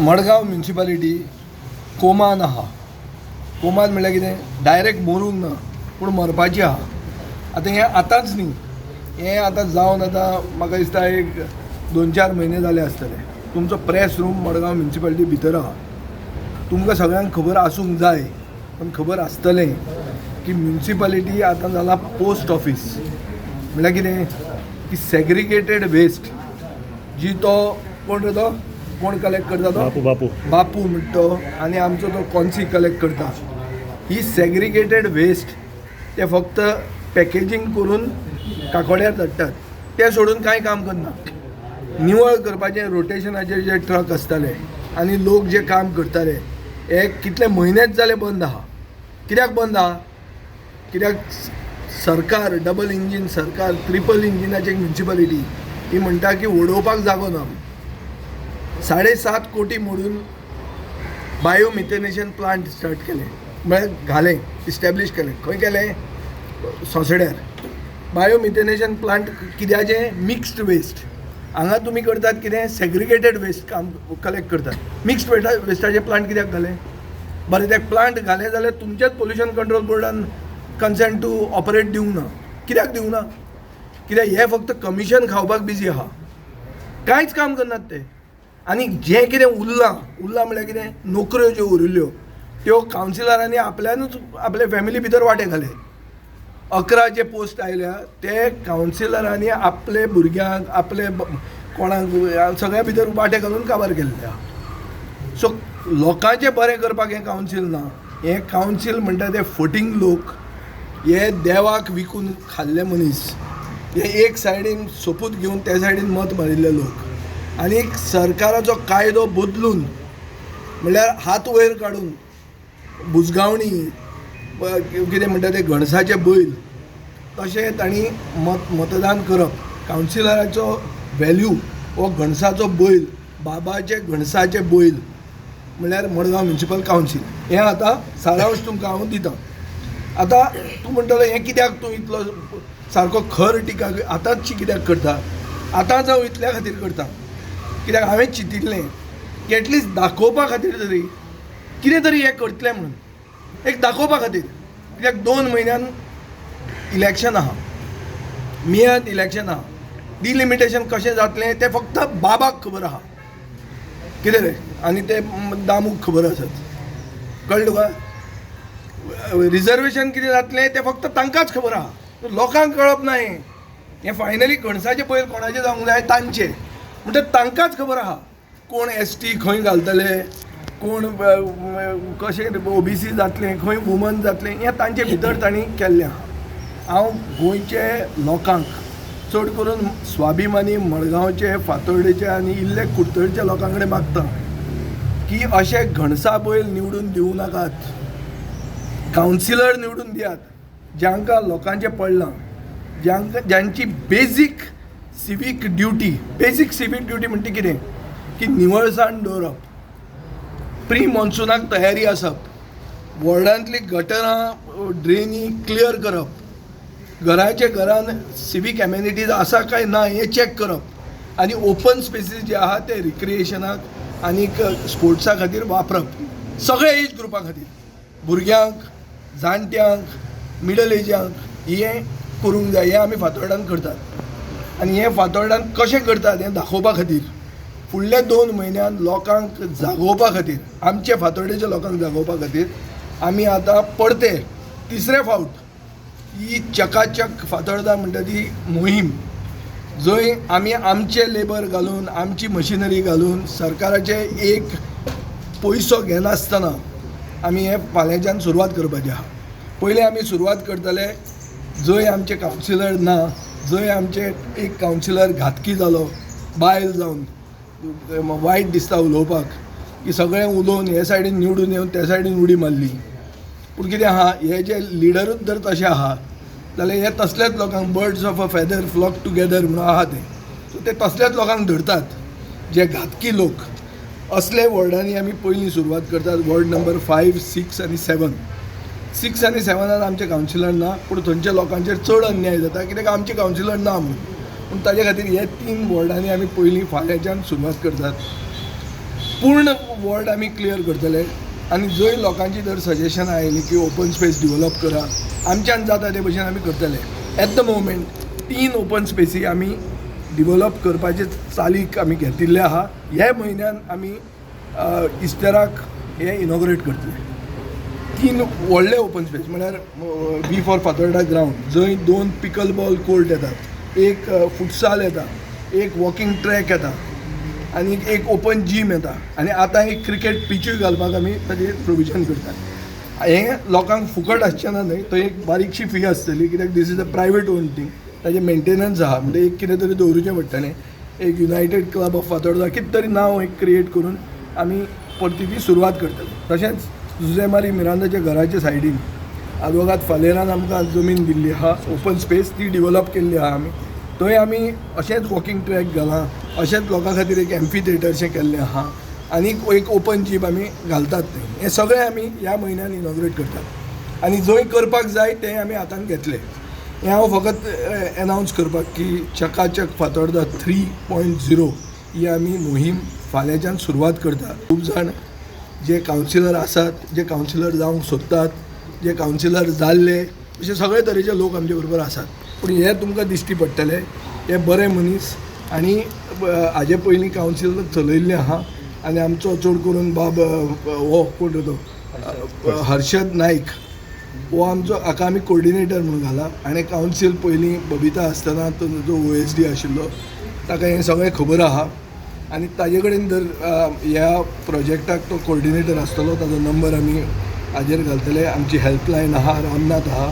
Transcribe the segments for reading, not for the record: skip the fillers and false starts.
Madgaon municipality कोमान आहा. कोमान म्हणल्यार कितें डायरेक्ट मरूंक ना पूण मरपाची आहा. आतां हें आतांच न्ही, हें आतां जावन आतां म्हाका दिसता एक 2-4 म्हयने जाले आसतले. तुमचो प्रेस रूम मडगांव म्युनिसिपालिटी भितर आहा. तुमकां सगळ्यांक खबर आसूंक जाय, पण खबर आसतलें की म्युनिसिपालिटी आतां जाला पोस्ट ऑफीस. म्हणल्यार कितें की सेग्रिगेटेड वेस्ट जी तो कोण रे तो कोण कलेक्ट करता तो बापू म्हणटा तो, आनी आमचो तो कॉन्सी कलेक्ट करता. ही सेग्रिगेटेड वेस्ट ते फक्त पॅकेजींग करून काकोड्यार धाडटात. ते सोडून कांय काम करना. निवळ करपाचें रोटेशनाचे जे ट्रक आसताले आनी लोक जे काम करताले हे कितले म्हयनेच जाले बंद आहा. कित्याक बंद आहा? कित्याक सरकार डबल इंजीन सरकार, ट्रिपल इंजिनाची म्युनिसिपालिटी ही म्हणटा की उडोवपाक जागो ना. 7.5 कोटी मोडून बायोमिथेनेशन प्लांट स्टार्ट केले, म्हळ्यार घालें इस्टॅब्लीश केलें. खंय केलें? सोंसड्यार. बायोमिथेनेशन प्लांट कित्याचें? Mixed waste. हांगा तुमी करतात कितें? सेग्रिगेटेड वेस्ट काम कलेक्ट करतात. मिक्स्ड वेस्टाचे प्लांट कित्याक घाले? बरें, ते प्लांट घाले जाल्यार तुमचेच पोल्युशन कंट्रोल बोर्डान कन्सेंट टू ऑपरेट दिवंक ना. कित्याक दिवंक ना? कित्याक हे फक्त कमिशन खावपाक बिजी आहा, कांयच काम करनात ते. आनी जें कितें उरलां म्हळ्यार कितें? नोकऱ्यो ज्यो उरिल्ल्यो त्यो कावन्सिलरांनी आपल्यानूच आपले फॅमिली भितर वांटे घाले. 11 जे पोस्ट आयल्या ते कावन्सिलरांनी आपले भुरग्यांक आपले कोणाक सगळ्या भितर वांटे घालून काबार केल्ले आहा. सो लोकांचें बरें करपाक हें कावन्सील ना. हें कावन्सील म्हणटा ते फटींग लोक, हे देवाक विकून खाल्ले मनीस, हे एक सायडीन सोपूत घेवन त्या सायडीन मत मारिल्ले लोक, आनी सरकाराचो कायदो बदलून म्हणल्यार हात वयर काडून बुजगावणी कितें म्हणटा ते घणसाचे बैल तशें तांणी मतदान करप. कावन्सिलराचो व्हॅल्यू हो घणसाचो बैल, बाबाचे घणसाचे बैल म्हणल्यार मडगांव म्युनिसिपल कावन्सील. हें आतां सारांश तुमकां हांव दितां. आतां तूं म्हणटलो हें कित्याक तूं इतलो सारको खर टिका आतांची कित्याक करता? आतांच हांव इतल्या खातीर करता कित्याक हांवें चिंतिल्लें की एटलिस्ट दाखोवपा खातीर तरी कितें तरी हें करतलें म्हणून, एक दाखोवपा खातीर. कित्याक 2 म्हयन्यान इलेक्शन आहा, मेयत इलेक्शन आहा. डिलिमिटेशन कशें जातलें तें फक्त बाबाक खबर आहा. कितें रे? आनी ते दामूक खबर आसत. कळ्ळें तुका? रिजर्वेशन कितें जातलें तें फक्त तांकांच खबर आहा, लोकांक कळप ना. हें फायनली घणसाचे पयर कोणाचें जावंक जाय? तांचे. म्हणटा तांकांच खबर आहा कोण ST खंय घालतले, कोण कशें OBC जातलें, खंय वुमन जातलें, हें तांचे भितर तांणी केल्लें आहा. हांव गोंयचे लोकांक चड करून स्वाभिमानी मडगांवचे, फातोर्डेचे आनी इल्ले कुडतरच्या लोकां कडेन मागता की अशे घणसा बैल निवडून दिवं नाकात. कावन्सिलर निवडून दियात ज्यांकां लोकांचें पडलां, ज्यांची बेजीक सिवीक ड्युटी म्हणटा कितें की निवळसाण दवरप, प्री मॉन्सुनाक तयारी आसप, वॉर्डांतली गटरां ड्रेनी क्लियर करप, घराचे घरान सिवीक एमेनिटीज आसा काय ना हें चॅक करप, आनी ओपन स्पेसीस जे आहा ते रिक्रिएशनाक आनीक स्पोर्ट्सा खातीर वापरप. सगळे एज ग्रुपा खातीर, भुरग्यांक, जाणट्यांक, मिडल एजांक हें करूंक जाय. हें आमी फातोर्डान करतात. आनी हें फातोर्डान कशें करतात हें दाखोवपा खातीर फुडल्या 2 म्हयन्यान लोकांक जागोवपा खातीर, आमच्या फातोर्डेच्या लोकांक जागोवपा खातीर आमी आतां परते 3रे फावट ही चकाचक फातोर्डा म्हणटा ती मोहीम, जंय आमी आमचे लेबर घालून, आमची मशिनरी घालून, सरकाराचे एक पयसो घेनासतना आमी हें फाल्यांच्यान सुरवात करपाची आहा. पयलीं आमी सुरवात करतले जंय आमचे कावन्सिलर ना, जंय आमचे एक कावन्सिलर घातकी जालो बायल जावन, वायट दिसता उलोवपाक की सगळें उलोवन हे सायडीन निवडून येवन त्या सायडीन उडी मारली. पूण कितें आहा, हे जे लिडरूच जर तशें आहा जाल्यार हे तसल्याच लोकांक birds of a feather flock together म्हणून आहा ते. सो ते तसल्याच लोकांक धरतात जे घातकी लोक. असले वॉर्डांनी आमी पयलीं सुरवात करतात. वॉर्ड नंबर 5, 6 आनी 7. 6 आनी 7 आमचे कावन्सिलर ना, पूण थंयच्या लोकांचेर चड अन्याय जाता कित्याक आमचे कावन्सिलर ना म्हणून. पूण ताजे खातीर हे 3 वॉर्डांनी आमी पयलीं फाल्यांच्यान सुरवात करतात. पूर्ण वॉर्ड आमी क्लियर करतले आनी जंय लोकांची जर सजेशनां आयलीं की ओपन स्पेस डिवेलप करा आमच्यान जाता ते भशेन आमी करतले. एट द मोमेंट 3 ओपन स्पेसी आमी डिवेलप करपाचे चालीक आमी घेतिल्ले आहा. ह्या म्हयन्यान आमी इस्टराक हे इनॉग्रेट करतले. 3 व्हडले ओपन स्पेस म्हळ्यार वी फॉर फातोर्डा ग्रावंड जंय 2 पिकल बॉल कोर्ट येतात, एक फुटसाल येता, एक वॉकिंग ट्रॅक येता आनी एक ओपन जीम येता आनी आतां एक क्रिकेट पिचूय घालपाक आमी ताजेर प्रोविजन करतात. हें लोकांक फुकट आसचें ना न्हय, थंय एक बारीकशी फी आसतली कित्याक this is a private own thing. ताजें मेंटेनन्स आहा म्हणजे एक कितें तरी दवरुचें पडटलें. एक युनायटेड क्लब ऑफ फातोर्डा कितें तरी नांव एक क्रिएट करून आमी परतीची सुरवात करतले. तशेंच जुझेमारी मिरांदाच्या घराच्या सायडीन आदवोगाद फालेरान आमकां जमीन दिल्ली आहा ओपन स्पेस, ती डिवेलप केल्ली आहा आमी. थंय आमी अशेंच वॉकिंग ट्रॅक घालां, अशेंच लोकां खातीर एक एम्फी थिएटरशें केल्लें आहा आनी एक ओपन जीम आमी घालतात थंय. हें सगळें आमी ह्या म्हयन्यान इनॉग्रेट करतात आनी जंय करपाक जाय तें आमी हातान घेतलें. हें हांव फकत एनावन्स करपाक की चकाचक फातोर्डा 3.0 ही आमी मोहीम फाल्यांच्यान सुरवात करता. खूब जाण जे कावन्सिलर आसात, जे कावन्सिलर जावंक सोदतात, जे कावन्सिलर जाल्ले, अशे सगळे तरेचे लोक आमचे बरोबर आसात. पूण हे तुमकां दिश्टी पडटले हे बरे मनीस आनी हाजे पयलीं कावन्सिल चलयल्लें आहा आनी आमचो चड करून बाब हो कोण तो हर्षद नायक हो आमचो हाका आमी कोऑर्डिनेटर म्हणून घाला आनी कावन्सील पयलीं बबिता आसतना तो जो OSD आशिल्लो ताका हें सगळें खबर आहा आनी ताजे कडेन जर ह्या प्रोजेक्टाक तो कोऑर्डिनेटर आसतलो ताजो नंबर आमी हाजेर घालतले. आमची हेल्पलायन आहा, रामनाथ आहा,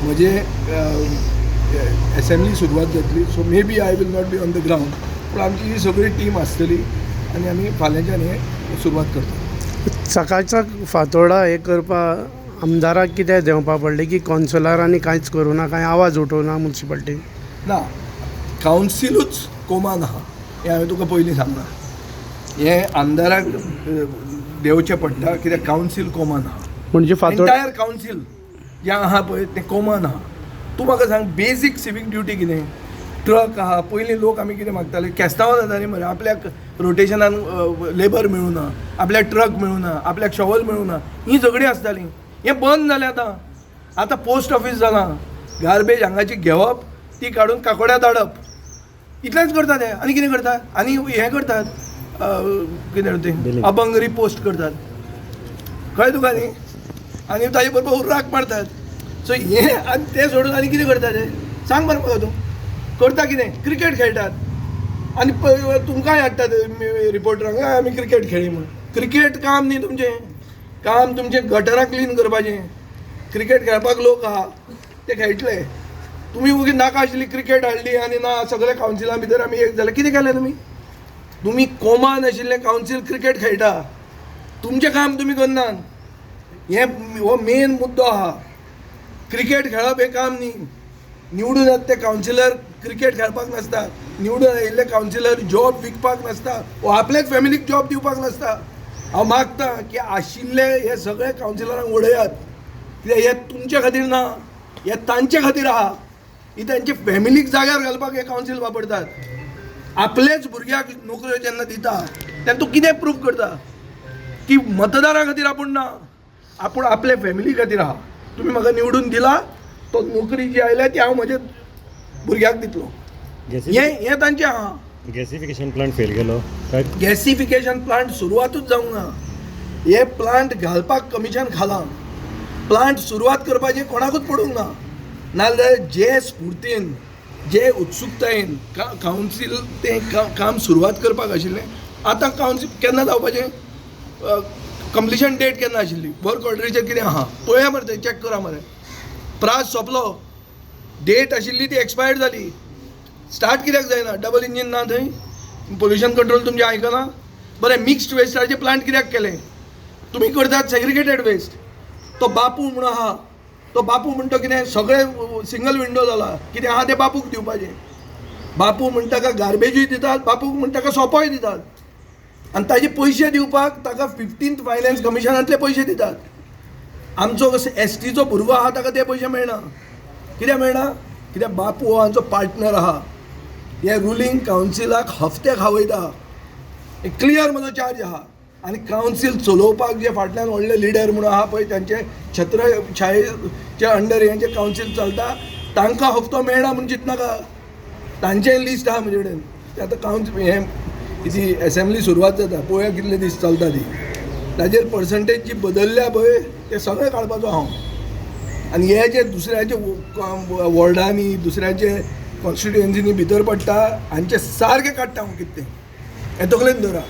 म्हजे असेंब्ली सुरवात जातली. So maybe I will not be on the ground पूण आमची ही सगळी टीम आसतली आनी आमी फाल्यांच्यान हें सुरवात करता. चकाचक फातोर्डा हें करपाक आमदाराक कितें देंवपा पडलें की कॉन्सलरांनी कांयच करूं ना, कांय आवाज उठोवना म्युन्सिपाल्टी? ना, कावन्सिलूच कोमान आहा हें हांवें तुका पयलीं सांगलां. हें आमदाराक देंवचें पडटा कित्याक कावन्सील कोमान आहा. म्हणजे फातोर्डा एंटायर कावन्सील जें आहा पळय तें कोमान आहा. तूं म्हाका सांग बेजीक सिवीक ड्युटी कितें? ट्रक आहा. पयलीं लोक आमी कितें मागताले, केस्तांवां जातालीं मरे, आपल्याक रोटेशनान लेबर मेळूना, आपल्याक ट्रक मेळूना, आपल्याक शॉवल मेळूना, हीं झगडीं आसतालीं. हें बंद जालें आतां. आतां पोस्ट ऑफीस जालां. गार्बेज हांगाची घेवप, ती काडून काकोड्या धाडप, इतलेंच करतात हे. आनी कितें करतात? आनी हें करतात कितें तें अभंगरी पोस्ट करतात, कळ्ळें तुका न्ही? आनी ताजे बरोबर उर्राक मारतात. सो हें आनी तें सोडून आनी कितें करतात हे? सांग बरें म्हाका तूं. करता कितें? क्रिकेट खेळटात आनी तुमकांय हाडटात रिपोर्टरांक, आमी क्रिकेट खेळ्ळी म्हणून. क्रिकेट काम न्ही तुमचें. काम तुमचें गटरां क्लीन करपाचें. क्रिकेट खेळपाक लोक आहा ते खेळटले. तुमी उगी नाका आशिल्ली क्रिकेट हाडली आनी ना सगळे कावन्सिला भितर आमी एक जाले. कितें केलें तुमी? तुमी कोमान आशिल्ले कावन्सील क्रिकेट खेळटा, तुमचें काम तुमी करनात. हो मेन मुद्दो आहा. क्रिकेट खेळप हें काम न्ही. निवडून येता ते कावन्सिलर क्रिकेट खेळपाक नासता. निवडून आयिल्ले कावन्सिलर जॉब विकपाक नासता, वो आपल्याच फॅमिलीक जॉब दिवपाक नासता. हांव मागता की आशिल्ले हे सगळे कावन्सिलरांक उडयात, कित्याक हे तुमचे खातीर ना, हे तांचे खातीर आहा. ही तांचे फॅमिलीक जाग्यार घालपाक हे कावन्सील वापरतात. आपलेच भुरग्याक नोकऱ्यो जेन्ना दिता तेन्ना तूं कितें प्रूव करता की मतदारां खातीर आपूण ना, आपूण आपले फॅमिली खातीर आहा. तुमी म्हाका निवडून दिला, तो नोकरी जी आयल्या ती हांव म्हज्या भुरग्याक दितलो. हें तांचें आहा. गॅसिफिकेशन प्लांट फेल गेलो काय? गॅसिफिकेशन प्लांट सुरवातूच जावंक ना. हे प्लांट घालपाक कमिशन खालां. प्लांट सुरवात करपाचें कोणाकूच पडूंक ना. नाजाल्यार जे स्फूर्तीन, जे उत्सुकतायेन कावन्सील तें काम सुरवात करपाक आशिल्लें, आतां कावन्सील केन्ना जावपाचें? कंप्लिशन डेट केन्ना आशिल्ली? वर्क ऑर्डरीचेर कितें आहा पळया मरे, तें चॅक करा मरे. प्रास सोंपलो, डेट आशिल्ली ती एक्सपायर्ड जाली. स्टार्ट कित्याक जायना? डबल इंजीन ना थंय? पोल्युशन कंट्रोल तुमचें आयकना? बरें, मिक्स्ड वेस्टाचे प्लांट कित्याक केले? तुमी करतात सेग्रिगेटेड वेस्ट. तो बापू म्हूण आहा, तो बापू म्हणटा कितें सगळे सिंगल विंडो जाला, कितें आहा तें बापूक दिवपाचें. बापू म्हणटा ताका गार्बेजूय दितात, बापूक म्हणटा ताका सोंपोय दितात आनी ताजे पयशे दिवपाक ताका 15th फायनान्स कमिशनांतले पयशे दितात. आमचो STचो भुरगो आहा ताका ते पयशे मेळना. कित्याक मेळना? कित्याक बापू हो आमचो पार्टनर आहा. हे रुलींग कावन्सिलाक हफ्ते खावयता. एक क्लियर म्हजो चार्ज आहा. आनी कावन्सील चलोवपाक जे फाटल्यान व्हडले लिडर म्हणून आहा पळय त्यांचे छत्रछायेचे अंडर हेंचे कावन्सील चलता तांकां हप्तो मेळना म्हूण चिंतनाका. तांचें लिस्ट आहा म्हजे कडेन ते आतां कावन्सील हें कितें एसेंब्ली सुरवात जाता पळोवया कितले दीस चलता ती. ताजेर पर्संटेज जी बदलल्या पळय ते सगळें काडपाचो हांव. आनी हे जे दुसऱ्याचे वॉर्डांनी दुसऱ्याचे कॉन्स्टिट्युएन्सीनी भितर पडटा हांचे सारकें काडटा हांव कितें तें हें तकलेन धरा.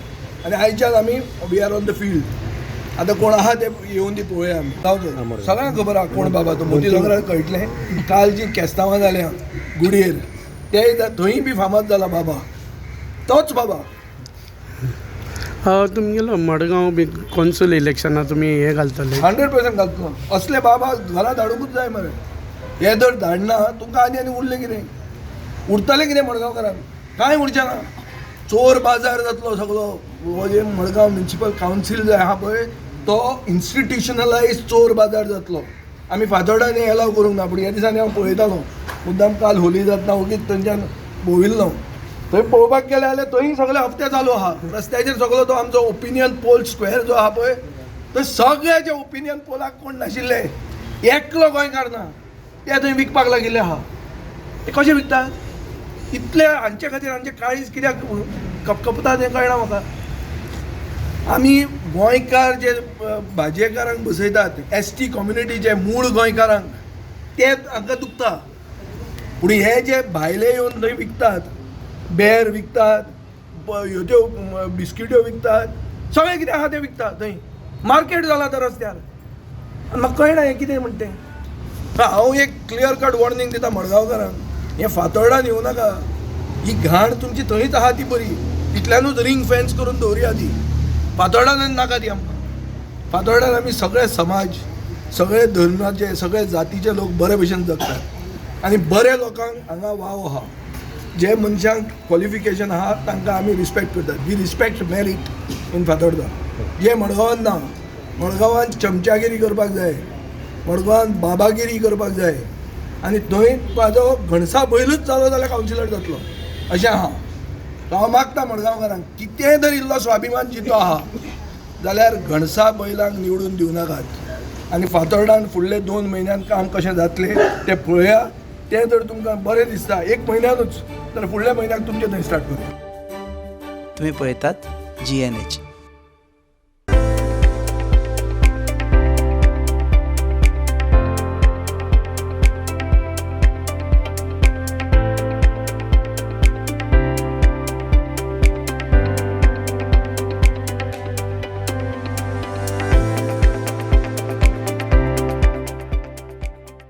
आनी आयच्यान आमी we are on the field. आतां कोण आहा ते येवन ती पळोवया आमी. जावं सगळ्यांक खबर आहा कोण बाबा तो मोती दोंगरार कळटलें. काल जी केस्तांवां जाल्या गुडयेर ते थंय बी फामाद जाला बाबा तोच बाबा. तुमगेलो मडगांव बी कॉन्सूल इलेक्शनां तुमी हे घालतले 100% घालतलो. असले बाबा घरात धाडूंकूच जाय मरे. हे जर धाडना तुमकां आनी उरलें कितें उरतलें कितें मडगांवकारांक कांय उरचें ना. चोर बाजार जातलो सगळो. हो जे मडगांव म्युनिसिपल कावन्सील जो आहा पळय तो इन्स्टिट्युशनलायज चोर बाजार जातलो. आमी फातोर्डांनी एलाव करूंक ना पूण ह्या दिसांनी हांव पळयतालो मुद्दाम काल होली जातना ओगीच थंयच्यान भोंविल्लो. थंय पळोवपाक गेले जाल्यार थंय सगळे हप्ते चालू आहा. रस्त्याचेर सगळो तो आमचो ओपिनियन पोल स्क्वेअर जो आहा पळय थंय सगळे जे ओपिनियन पोलाक कोण नाशिल्ले एकलो गोंयकार ना ते थंय विकपाक लागिल्ले आहा. ते कशें विकतात इतले हांचे खातीर हांचे काळीज कित्याक कपकपता तें कळना म्हाका. आमी गोंयकार जे भाजयेकारांक बसयतात ST कम्युनिटीचे मूळ गोंयकारांक ते हांकां दुखता. पूण हे जे भायले येवन थंय विकतात बेर विकतात ह्यो त्यो बिस्किट्यो विकतात सगळें कितें आहा तें विकतात थंय. मार्केट जाला तर रस्त्यार. आनी म्हाका कळना हें कितें म्हणटा तें. हांव एक क्लियर कट वॉर्निंग दिता मडगांवकारांक हें फातोर्डान येवं नाका. ही घाण तुमची थंयच आहा ती बरी तितल्यानूच रिंग फेन्स करून दवरया ती. फातोर्डान नाका ती आमकां. फातोर्डान आमी सगळे समाज सगळे धर्माचे सगळे जातीचे लोक बरे भशेन जगतात आनी बरे लोकांक हांगा वाव आहा. जे मनशांक क्वॉलिफिकेशन आहा तांकां आमी रिस्पेक्ट करतात. We respect merit in Fatorda. जे मडगांवान ना. मडगांवान चमचागिरी करपाक जाय. मडगांवान बाबागिरी करपाक जाय. आनी थंय ताजो घणसा बैलूच जालो जाल्यार कावन्सिलर जातलो अशें आहा. हांव मागता मडगांवकारांक कितेंय जर इल्लो स्वाभिमान जितो आहा जाल्यार घणसा बैलांक निवडून दिवं नाकात. आनी फातोर्डान फुडले 2 म्हयन्यान काम कशें जातलें तें पळोवया. तें जर तुमकां बरें दिसता 1 म्हयन्यानूच तर फुडल्या म्हयन्याक तुमचें थंय स्टार्ट करूया. तुम्ही पळयतात GNH.